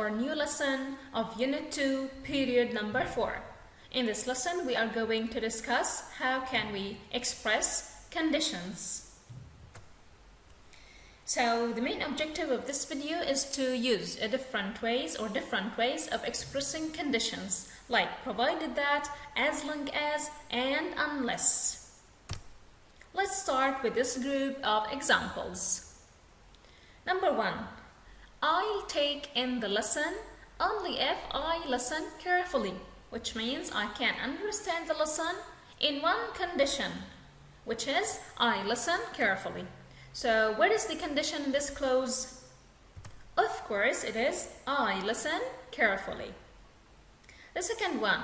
our new lesson of Unit 2, period number 4. In this lesson, we are going to discuss how can we express conditions. So the main objective of this video is to use different ways of expressing conditions, like provided that, as long as, and unless. Let's start with this group of examples. Number 1. I'll take in the lesson only if I listen carefully, which means I can understand the lesson in one condition, which is I listen carefully. So what is the condition in this clause? Of course it is I listen carefully. The second one,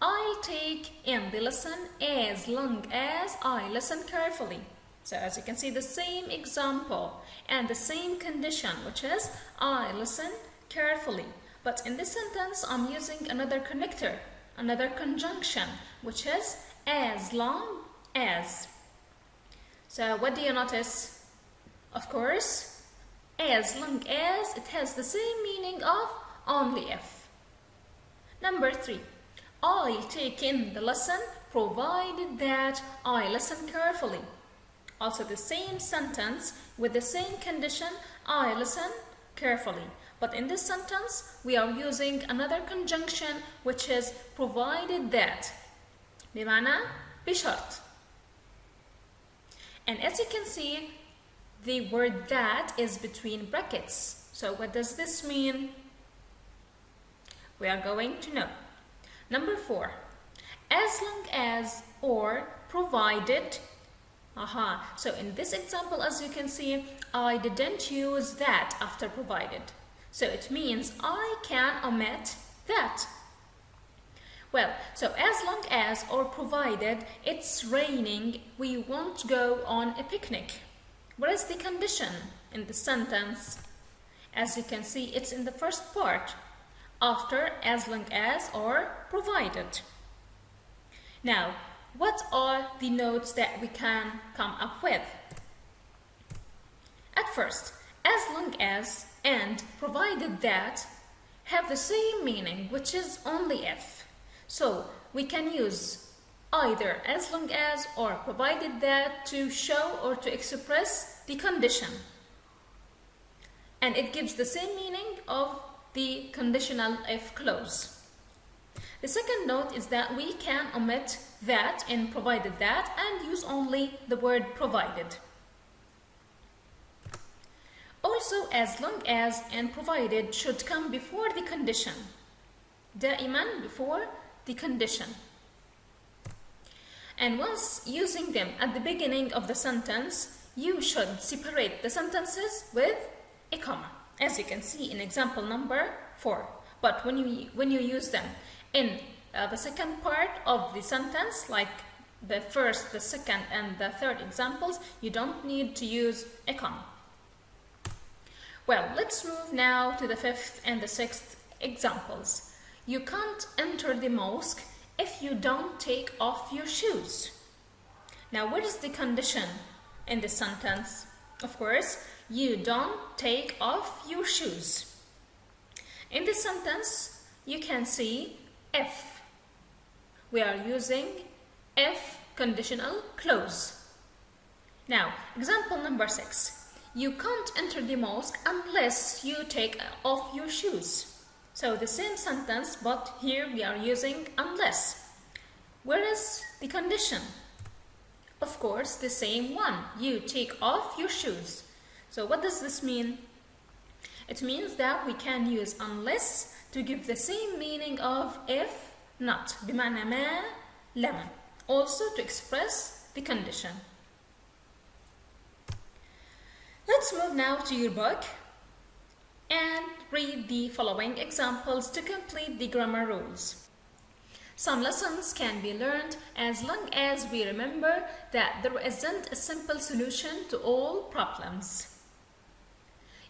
I'll take in the lesson as long as I listen carefully. So as you can see, the same example and the same condition, which is I listen carefully. But in this sentence, I'm using another connector, another conjunction, which is as long as. So what do you notice? Of course, as long as, it has the same meaning of only if. Number 3, I'll take in the lesson provided that I listen carefully. Also the same sentence with the same condition, I listen carefully. But in this sentence, we are using another conjunction, which is provided that. بمعنى بشرط. And as you can see, the word that is between brackets. So what does this mean? We are going to know. Number 4, as long as or provided. So in this example, as you can see, I didn't use that after provided. So it means I can omit that. Well, so as long as or provided it's raining, we won't go on a picnic. What is the condition in the sentence? As you can see, it's in the first part, after as long as or provided. Now, what are the notes that we can come up with? At first, as long as and provided that have the same meaning, which is only if. So we can use either as long as or provided that to show or to express the condition. And it gives the same meaning of the conditional if clause. The second note is that we can omit that in provided that and use only the word provided. Also, as long as and provided should come before the condition. دائما before the condition. And once using them at the beginning of the sentence, you should separate the sentences with a comma, as you can see in example number 4. But when you use them in the second part of the sentence, like the first, the second, and the third examples, you don't need to use a comma. Well, let's move now to the 5th and the 6th examples. You can't enter the mosque if you don't take off your shoes. Now, what is the condition in this sentence? Of course, you don't take off your shoes. In this sentence, you can see if. We are using if conditional clause. Now, example number 6. You can't enter the mosque unless you take off your shoes. So the same sentence, but here we are using unless. Where is the condition? Of course, the same one. You take off your shoes. So what does this mean? It means that we can use unless to give the same meaning of if not. بمعنى ما لم. Also to express the condition. Let's move now to your book and read the following examples to complete the grammar rules. Some lessons can be learned as long as we remember that there isn't a simple solution to all problems.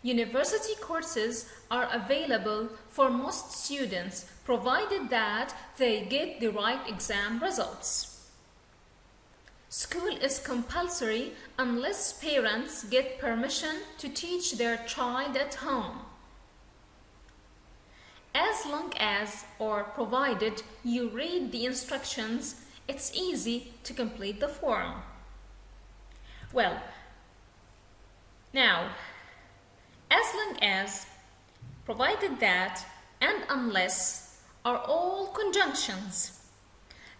University courses are available for most students, provided that they get the right exam results. School is compulsory unless parents get permission to teach their child at home. As long as or provided you read the instructions, it's easy to complete the form. Well, now, as long as, provided that, and unless are all conjunctions.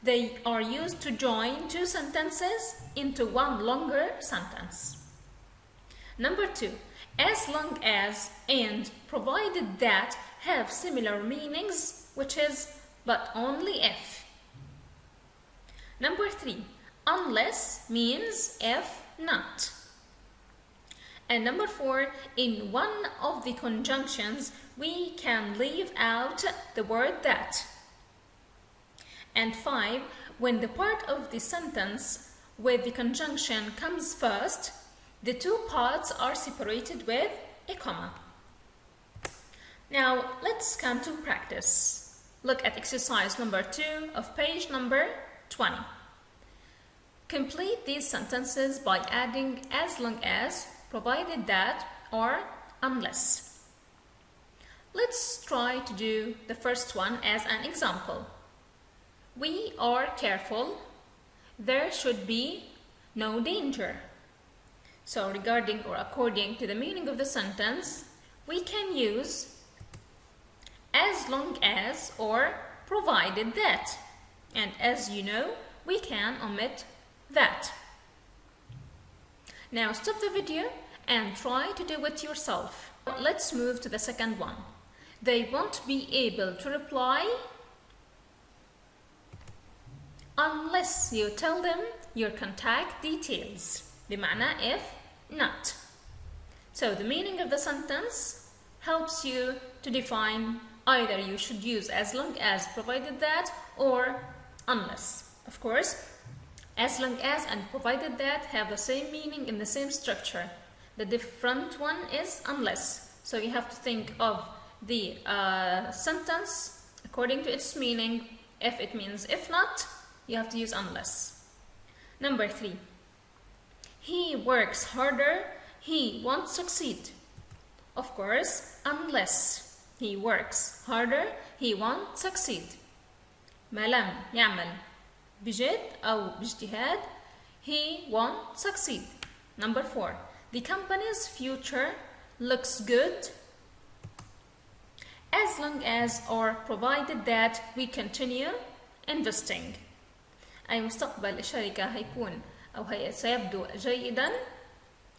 They are used to join two sentences into one longer sentence. Number 2, as long as and provided that have similar meanings, which is but only if. Number 3, unless means if not. And number 4, in one of the conjunctions, we can leave out the word that. And 5, when the part of the sentence with the conjunction comes first, the two parts are separated with a comma. Now, let's come to practice. Look at exercise number 2 of page number 20. Complete these sentences by adding as long as, provided that, or unless. Let's try to do the first one as an example. We are careful. There should be no danger. So regarding or according to the meaning of the sentence, we can use as long as or provided that. And as you know, we can omit that. Now stop the video and try to do it yourself. Let's move to the second one. They won't be able to reply unless you tell them your contact details. بمعنى if not. So the meaning of the sentence helps you to define either you should use as long as, provided that, or unless. Of course, as long as and provided that have the same meaning in the same structure. The different one is unless. So you have to think of the sentence according to its meaning. If it means if not, you have to use unless. Number 3. He works harder, he won't succeed. Of course, unless he works harder, he won't succeed. ما لم يعمل بجد أو باجتهاد, he won't succeed. Number 4. The company's future looks good as long as or provided that we continue investing. أي مستقبل الشركة هيكون أو سيبدو جيدا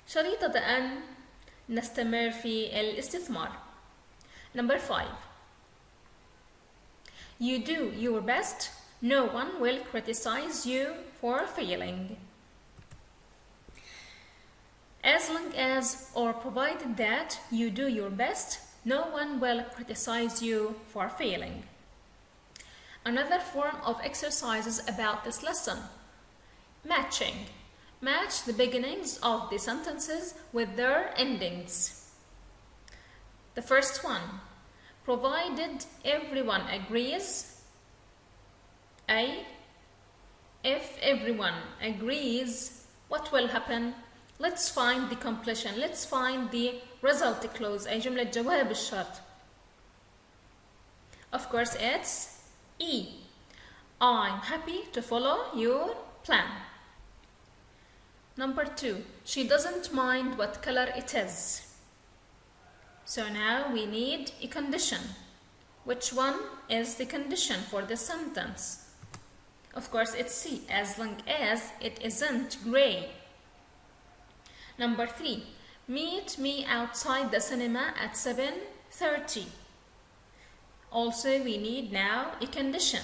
شريطة أن نستمر في الاستثمار. Number 5. You do your best. No one will criticize you for failing. As long as or provided that you do your best, no one will criticize you for failing. Another form of exercises about this lesson. Matching. Match the beginnings of the sentences with their endings. The first one. Provided everyone agrees. A. If everyone agrees, what will happen? Let's find the completion. Let's find the result clause. أي جملة جواب الشرط. Of course, it's E. I'm happy to follow your plan. Number 2. She doesn't mind what color it is. So now we need a condition. Which one is the condition for the sentence? Of course, it's C, as long as it isn't gray. Number 3. Meet me outside the cinema at 7:30. Also, we need now a condition.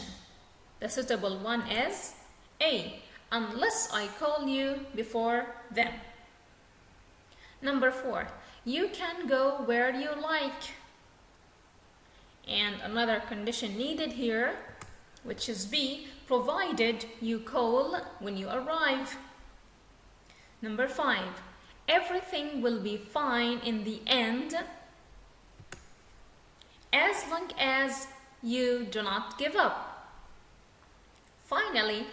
The suitable one is A. Unless I call you before then. Number 4. You can go where you like. And another condition needed here, which is B. Provided you call when you arrive. Number 5. Everything will be fine in the end as long as you do not give up. Finally,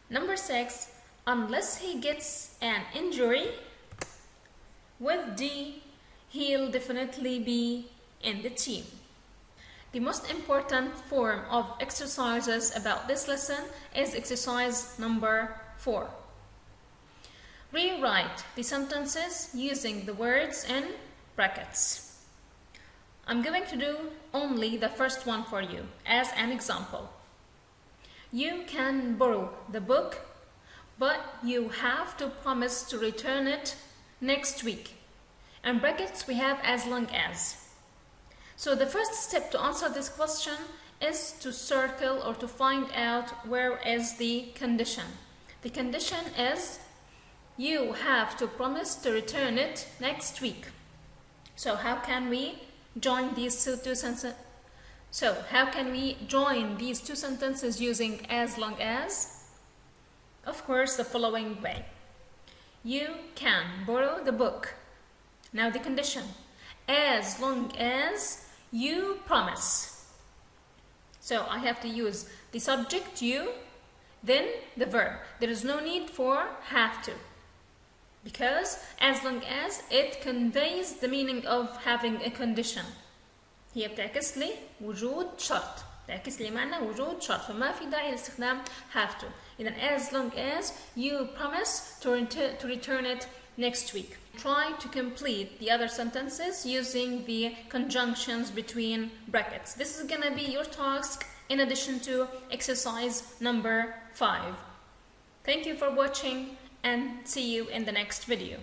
number 6. Unless he gets an injury, with D, he'll definitely be in the team. The most important form of exercises about this lesson is exercise number 4. Rewrite the sentences using the words in brackets. I'm going to do only the first one for you as an example. You can borrow the book, but you have to promise to return it next week. In brackets we have as long as. So the first step to answer this question is to circle or to find out where is the condition. The condition is you have to promise to return it next week. So how can we join these two sentences? So how can we join these two sentences using as long as? Of course, the following way. You can borrow the book. Now the condition. As long as you promise. So I have to use the subject you, then the verb. There is no need for have to, because as long as it conveys the meaning of having a condition. هي بتعكس لي وجود شرط، بتعكس لي معنى وجود شرط، فما في داعي لاستخدام have to. إذن as long as you promise to return it next week. Try to complete the other sentences using the conjunctions between brackets. This is gonna be your task in addition to exercise number 5. Thank you for watching and see you in the next video.